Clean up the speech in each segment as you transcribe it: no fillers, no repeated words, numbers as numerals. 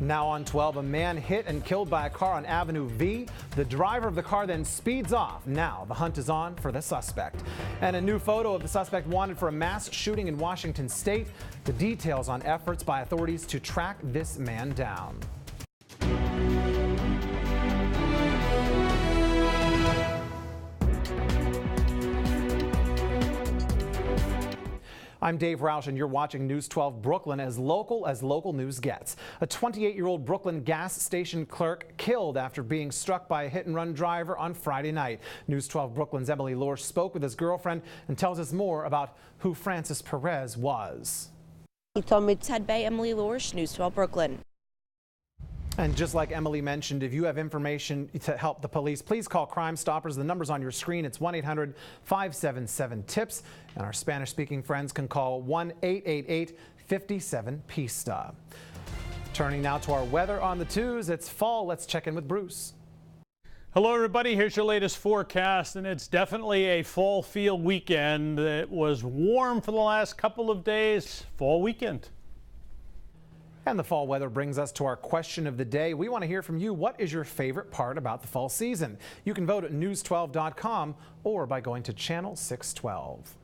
Now on 12, a man hit and killed by a car on Avenue V. The driver of the car then speeds off. Now the hunt is on for the suspect. And a new photo of the suspect wanted for a mass shooting in Washington state. The details on efforts by authorities to track this man down. I'm Dave Roush, and you're watching News 12 Brooklyn, as local news gets. A 28-year-old Brooklyn gas station clerk killed after being struck by a hit-and-run driver on Friday night. News 12 Brooklyn's Emily Roush spoke with his girlfriend and tells us more about who Francis Perez was. He told me, Ted Bay, Emily Roush, News 12 Brooklyn. And just like Emily mentioned, if you have information to help the police, please call Crime Stoppers. The number's on your screen. It's 1-800-577-TIPS. And our Spanish-speaking friends can call 1-888-57-PISTA. Turning now to our weather on the twos. It's fall. Let's check in with Bruce. Hello, everybody. Here's your latest forecast, and it's definitely a fall feel weekend. It was warm for the last couple of days. Fall weekend. And the fall weather brings us to our question of the day. We want to hear from you. What is your favorite part about the fall season? You can vote at news12.com or by going to channel 612.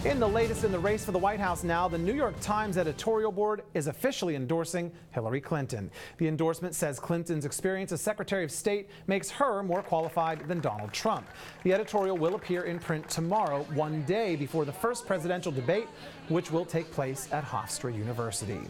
In the latest in the race for the White House now, the New York Times editorial board is officially endorsing Hillary Clinton. The endorsement says Clinton's experience as Secretary of State makes her more qualified than Donald Trump. The editorial will appear in print tomorrow, one day before the first presidential debate, which will take place at Hofstra University.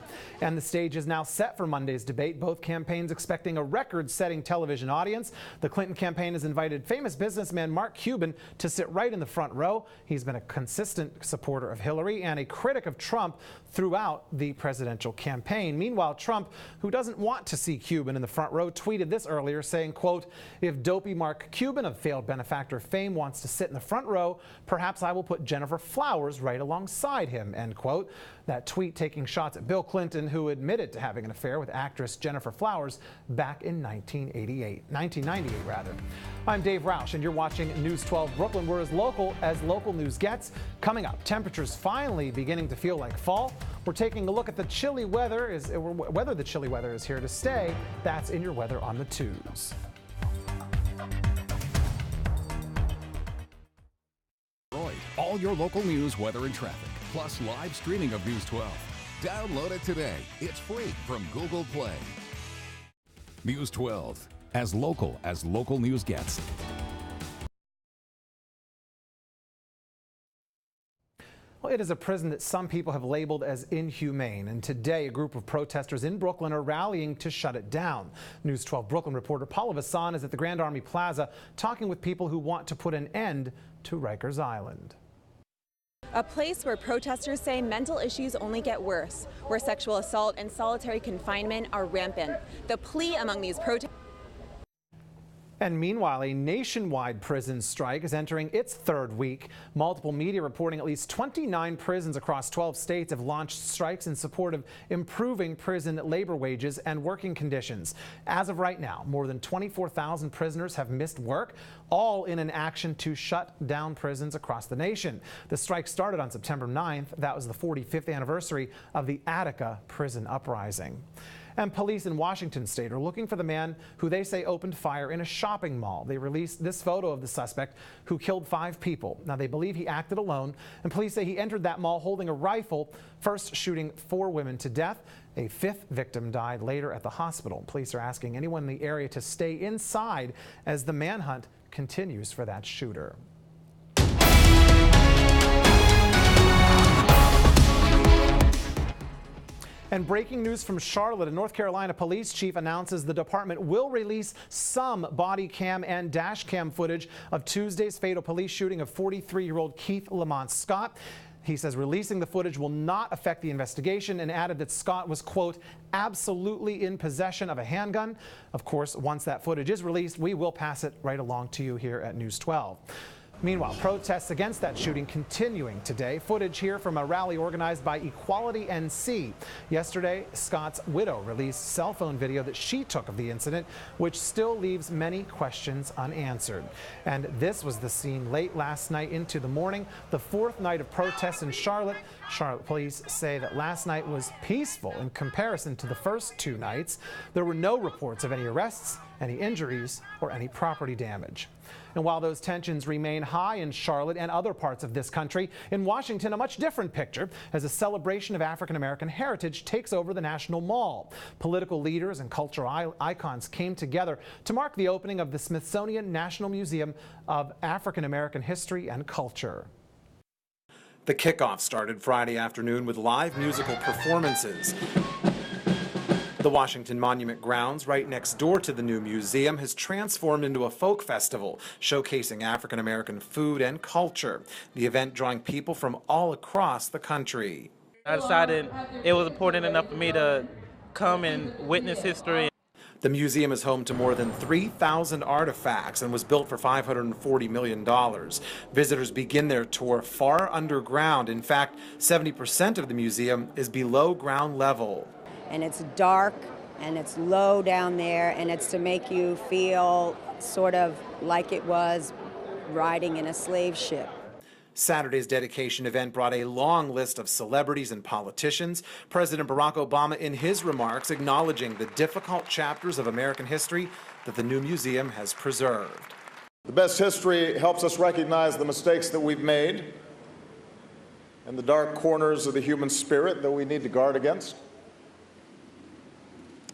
And the stage is now set for Monday's debate, both campaigns expecting a record-setting television audience. The Clinton campaign has invited famous businessman Mark Cuban to sit right in the front row. He's been a consistent supporter of Hillary and a critic of Trump throughout the presidential campaign. Meanwhile, Trump, who doesn't want to see Cuban in the front row, tweeted this earlier saying, quote, "If dopey Mark Cuban of failed benefactor fame wants to sit in the front row, perhaps I will put Jennifer Flowers right alongside him," end quote. That tweet taking shots at Bill Clinton, who admitted to having an affair with actress Jennifer Flowers back in 1998 rather. I'm Dave Roush, and you're watching News 12 Brooklyn. We're as local news gets. Coming up, temperatures finally beginning to feel like fall. We're taking a look at the chilly weather, whether the chilly weather is here to stay. That's in your weather on the twos. All your local news, weather, and traffic, plus live streaming of News 12. Download it today. It's free from Google Play. News 12, as local news gets. Well, it is a prison that some people have labeled as inhumane, and today a group of protesters in Brooklyn are rallying to shut it down. News 12 Brooklyn reporter Paula Vassan is at the Grand Army Plaza talking with people who want to put an end to Rikers Island. A place where protesters say mental issues only get worse, where sexual assault and solitary confinement are rampant. The plea among these protesters. And meanwhile, a nationwide prison strike is entering its third week. Multiple media reporting at least 29 prisons across 12 states have launched strikes in support of improving prison labor wages and working conditions. As of right now, more than 24,000 prisoners have missed work, all in an action to shut down prisons across the nation. The strike started on September 9th. That was the 45th anniversary of the Attica prison uprising. And police in Washington state are looking for the man who they say opened fire in a shopping mall. They released this photo of the suspect who killed 5 people. Now, they believe he acted alone, and police say he entered that mall holding a rifle, first shooting 4 women to death. A 5th victim died later at the hospital. Police are asking anyone in the area to stay inside as the manhunt continues for that shooter. And breaking news from Charlotte, a North Carolina police chief announces the department will release some body cam and dash cam footage of Tuesday's fatal police shooting of 43-year-old Keith Lamont Scott. He says releasing the footage will not affect the investigation, and added that Scott was, quote, absolutely in possession of a handgun. Of course, once that footage is released, we will pass it right along to you here at News 12. Meanwhile, protests against that shooting continuing today. Footage here from a rally organized by Equality NC. Yesterday, Scott's widow released cell phone video that she took of the incident, which still leaves many questions unanswered. And this was the scene late last night into the morning, the fourth night of protests in Charlotte. Charlotte police say that last night was peaceful in comparison to the first two nights. There were no reports of any arrests, any injuries, or any property damage. And while those tensions remain high in Charlotte and other parts of this country, in Washington, a much different picture as a celebration of African American heritage takes over the National Mall. Political leaders and cultural icons came together to mark the opening of the Smithsonian National Museum of African American History and Culture. The kickoff started Friday afternoon with live musical performances. The Washington Monument grounds, right next door to the new museum, has transformed into a folk festival, showcasing African American food and culture. The event drawing people from all across the country. I decided it was important enough for me to come and witness history. The museum is home to more than 3,000 artifacts and was built for $540 million. Visitors begin their tour far underground. In fact, 70% of the museum is below ground level. And it's dark and it's low down there, and it's to make you feel sort of like it was riding in a slave ship. Saturday's dedication event brought a long list of celebrities and politicians. President Barack Obama, in his remarks, acknowledging the difficult chapters of American history that the new museum has preserved. The best history helps us recognize the mistakes that we've made and the dark corners of the human spirit that we need to guard against.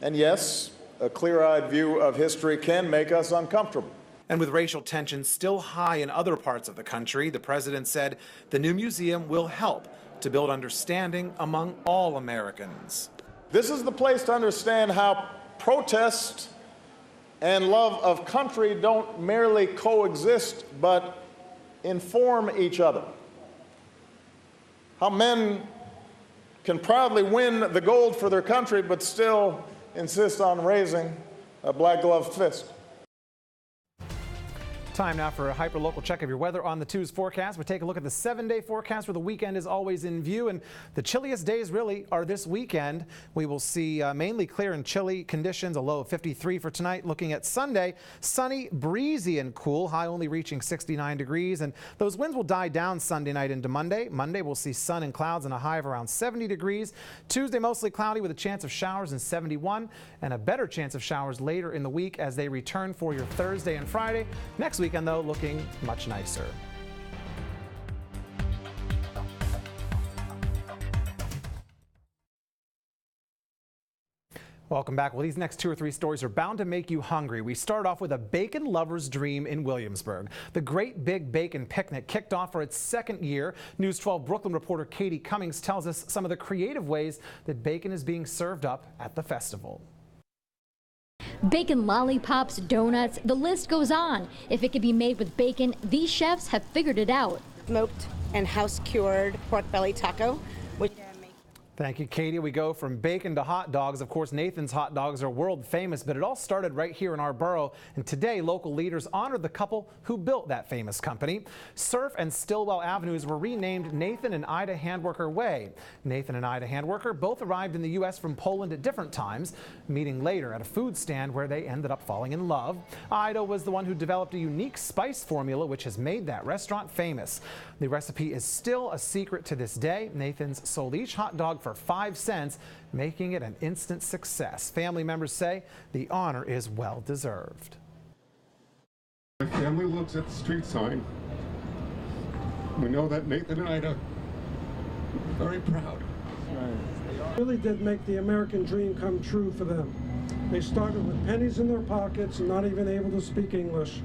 And yes, a clear-eyed view of history can make us uncomfortable. And with racial tensions still high in other parts of the country, the president said the new museum will help to build understanding among all Americans. This is the place to understand how protest and love of country don't merely coexist, but inform each other. How men can proudly win the gold for their country, but still insist on raising a black-gloved fist. Time now for a hyper-local check of your weather on the 2's forecast. We take a look at the 7-day forecast where the weekend is always in view, and the chilliest days really are this weekend. We will see mainly clear and chilly conditions, a low of 53 for tonight. Looking at Sunday, sunny, breezy, and cool, high only reaching 69 degrees, and those winds will die down Sunday night into Monday. Monday we'll see sun and clouds and a high of around 70 degrees. Tuesday mostly cloudy with a chance of showers and 71, and a better chance of showers later in the week as they return for your Thursday and Friday. Next weekend, though, looking much nicer. Welcome back. Well, these next 2 or 3 stories are bound to make you hungry. We start off with a bacon lover's dream in Williamsburg. The Great Big Bacon Picnic kicked off for its 2nd year. News 12 Brooklyn reporter Katie Cummings tells us some of the creative ways that bacon is being served up at the festival. Bacon lollipops, donuts, the list goes on. If it can be made with bacon, these chefs have figured it out. Smoked and house-cured pork belly taco, which Thank you, Katie. We go from bacon to hot dogs. Of course, Nathan's hot dogs are world famous, but it all started right here in our borough. And today, local leaders honored the couple who built that famous company. Surf and Stillwell Avenues were renamed Nathan and Ida Handwerker Way. Nathan and Ida Handwerker both arrived in the U.S. from Poland at different times, meeting later at a food stand where they ended up falling in love. Ida was the one who developed a unique spice formula which has made that restaurant famous. The recipe is still a secret to this day. Nathan's sold each hot dog for 5 cents, making it an instant success. Family members say the honor is well deserved. My family looks at the street sign. We know that Nathan and Ida are very proud. Really did make the American dream come true for them. They started with pennies in their pockets and not even able to speak English.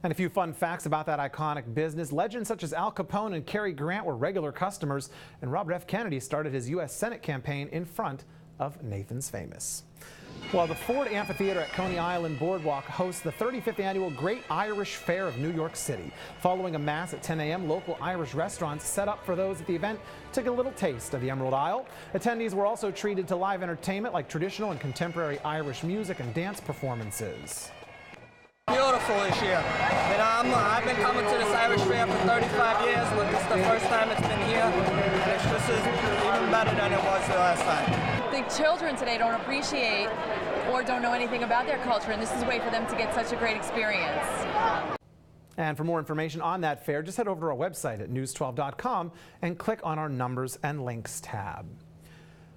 And a few fun facts about that iconic business. Legends such as Al Capone and Cary Grant were regular customers, and Robert F. Kennedy started his U.S. Senate campaign in front of Nathan's Famous. Well, the Ford Amphitheater at Coney Island Boardwalk hosts the 35th annual Great Irish Fair of New York City. Following a mass at 10 a.m., local Irish restaurants set up for those at the event to get a little taste of the Emerald Isle. Attendees were also treated to live entertainment like traditional and contemporary Irish music and dance performances. Beautiful this year. You know, I've been coming to this Irish Fair for 35 years, but this is the first time it's been here, and it's just even better than it was the last time. The children today don't appreciate or don't know anything about their culture, and this is a way for them to get such a great experience. And for more information on that fair, just head over to our website at news12.com and click on our Numbers and Links tab.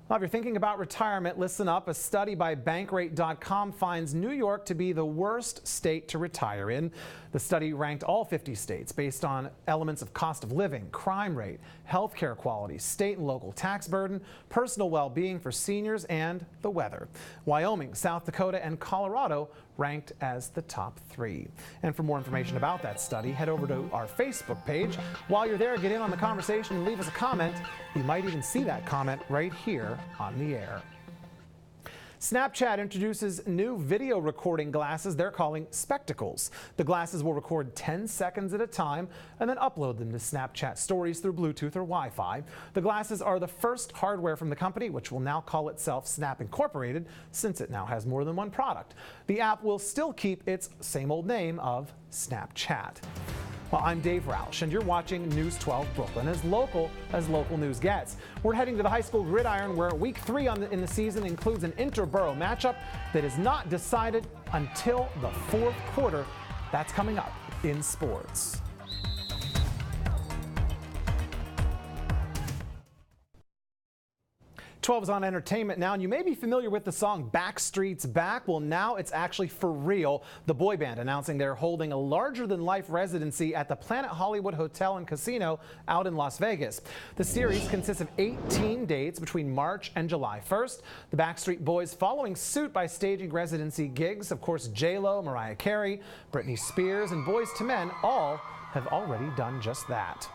Well, if you're thinking about retirement, listen up. A study by Bankrate.com finds New York to be the worst state to retire in. The study ranked all 50 states based on elements of cost of living, crime rate, health care quality, state and local tax burden, personal well-being for seniors, and the weather. Wyoming, South Dakota, and Colorado ranked as the top 3. And for more information about that study, head over to our Facebook page. While you're there, get in on the conversation and leave us a comment. You might even see that comment right here on the air. Snapchat introduces new video recording glasses they're calling Spectacles. The glasses will record 10 seconds at a time and then upload them to Snapchat stories through Bluetooth or Wi-Fi. The glasses are the first hardware from the company, which will now call itself Snap Incorporated, since it now has more than one product. The app will still keep its same old name of Snapchat. Well, I'm Dave Roush, and you're watching News 12 Brooklyn, as local news gets. We're heading to the high school gridiron, where week 3 in the season includes an interborough matchup that is not decided until the 4th quarter. That's coming up in sports. 12 is on entertainment now, and you may be familiar with the song Backstreet's Back. Well, now it's actually for real. The boy band announcing they're holding a larger-than-life residency at the Planet Hollywood Hotel and Casino out in Las Vegas. The series consists of 18 dates between March and July 1st. The Backstreet Boys following suit by staging residency gigs. Of course, J-Lo, Mariah Carey, Britney Spears, and Boyz II Men all have already done just that.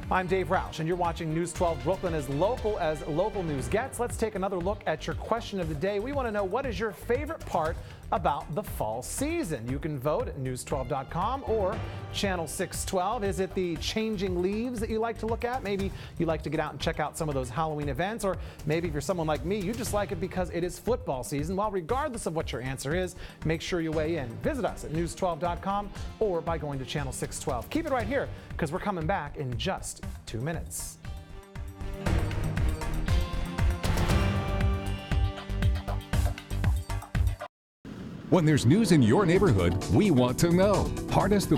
I'm Dave Roush, and you're watching News 12 Brooklyn, as local news gets. Let's take another look at your question of the day. We want to know, what is your favorite part about the fall season? You can vote at news12.com or channel 612. Is it the changing leaves that you like to look at? Maybe you like to get out and check out some of those Halloween events, or maybe if you're someone like me, you just like it because it is football season. Well, regardless of what your answer is, make sure you weigh in. Visit us at news12.com or by going to channel 612. Keep it right here, because we're coming back in just 2 minutes. When there's news in your neighborhood, we want to know. Harness the